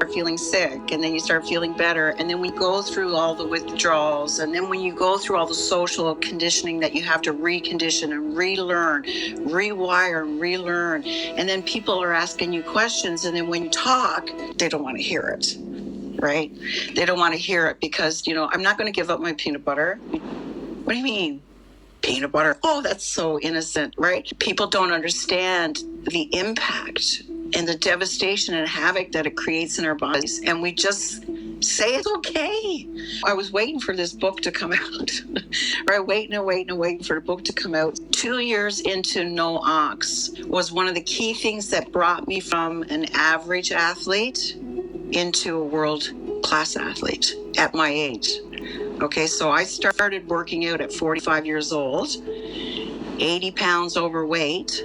feeling sick, and then you start feeling better, and then we go through all the withdrawals, and then when you go through all the social conditioning that you have to recondition and relearn, rewire and relearn, and then people are asking you questions, and then when you talk, they don't want to hear it, right? They don't want to hear it because, I'm not going to give up my peanut butter. What do you mean? Peanut butter? Oh, that's so innocent, right? People don't understand the impact and the devastation and havoc that it creates in our bodies. And we just say it's okay. I was waiting for this book to come out, right? Waiting for the book to come out. 2 years into No Ox was one of the key things that brought me from an average athlete into a world-class athlete at my age. Okay, so I started working out at 45 years old, 80 pounds overweight,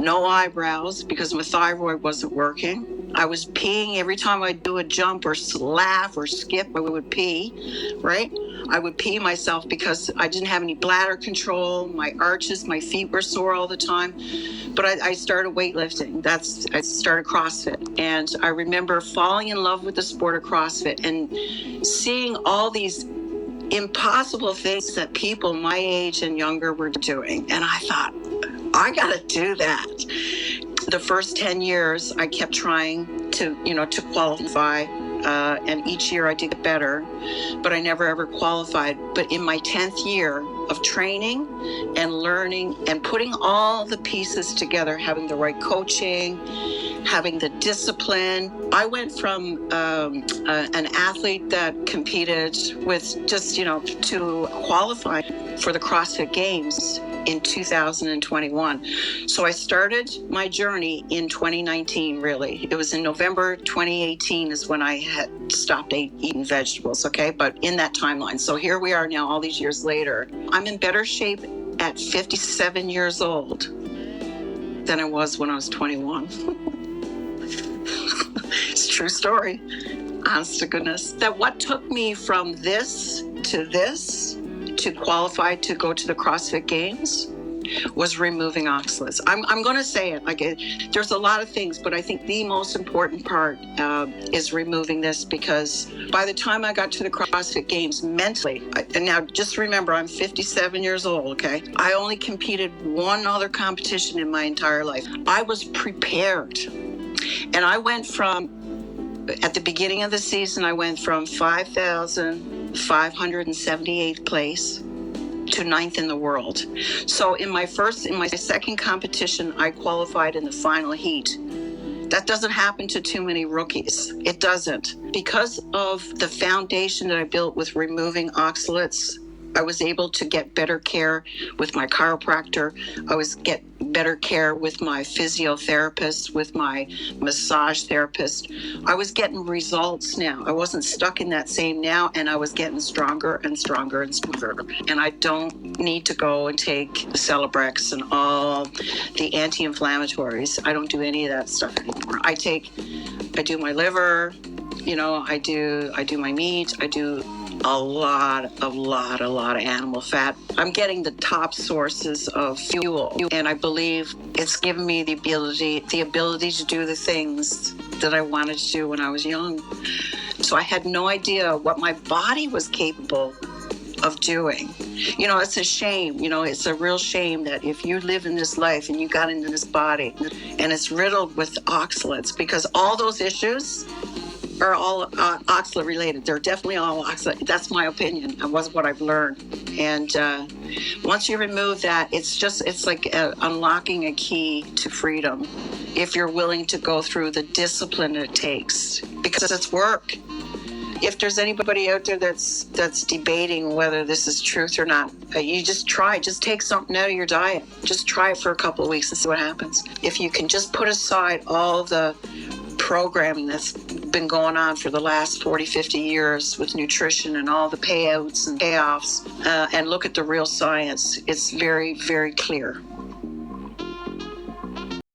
no eyebrows because my thyroid wasn't working. I was peeing every time I'd do a jump or laugh or skip, I would pee, right? I would pee myself because I didn't have any bladder control. My arches, my feet were sore all the time. But I started weightlifting. I started CrossFit. And I remember falling in love with the sport of CrossFit and seeing all these impossible things that people my age and younger were doing. And I thought, I got to do that. The first 10 years, I kept trying to qualify. And each year I did get better, but I never ever qualified. But in my 10th year of training and learning and putting all the pieces together, having the right coaching, having the discipline, I went from an athlete that competed with just, to qualify for the CrossFit Games in 2021. So I started my journey in 2019, really. It was in November 2018 is when I had stopped eating vegetables, okay? But in that timeline. So here we are now, all these years later. I'm in better shape at 57 years old than I was when I was 21. It's a true story, honest to goodness. That what took me from this to qualify to go to the CrossFit Games was removing oxalates. I'm going to say it, there's a lot of things, but I think the most important part is removing this, because by the time I got to the CrossFit Games mentally, and now just remember, I'm 57 years old, okay? I only competed one other competition in my entire life. I was prepared. And I went from, at the beginning of the season, I went from 5,578th place to 9th in the world. So in my second competition, I qualified in the final heat. That doesn't happen to too many rookies. It doesn't. Because of the foundation that I built with removing oxalates, I was able to get better care with my chiropractor. I was get better care with my physiotherapist, with my massage therapist. I was getting results now. I wasn't stuck in that same now, and I was getting stronger and stronger and stronger. And I don't need to go and take the Celebrex and all the anti-inflammatories. I don't do any of that stuff anymore. I do my liver, I do my meat, I do a lot of animal fat. I'm getting the top sources of fuel, and I believe it's given me the ability to do the things that I wanted to do when I was young. So I had no idea what my body was capable of doing. It's a shame, it's a real shame that if you live in this life and you got into this body and it's riddled with oxalates, because all those issues are all oxalate related. They're definitely all oxalate. That's my opinion. That was what I've learned. And once you remove that, it's like unlocking a key to freedom if you're willing to go through the discipline it takes, because it's work. If there's anybody out there that's debating whether this is truth or not, you just try. Just take something out of your diet. Just try it for a couple of weeks and see what happens. If you can just put aside all the programming that's been going on for the last 40, 50 years with nutrition and all the payouts and payoffs, and look at the real science, it's very, very clear.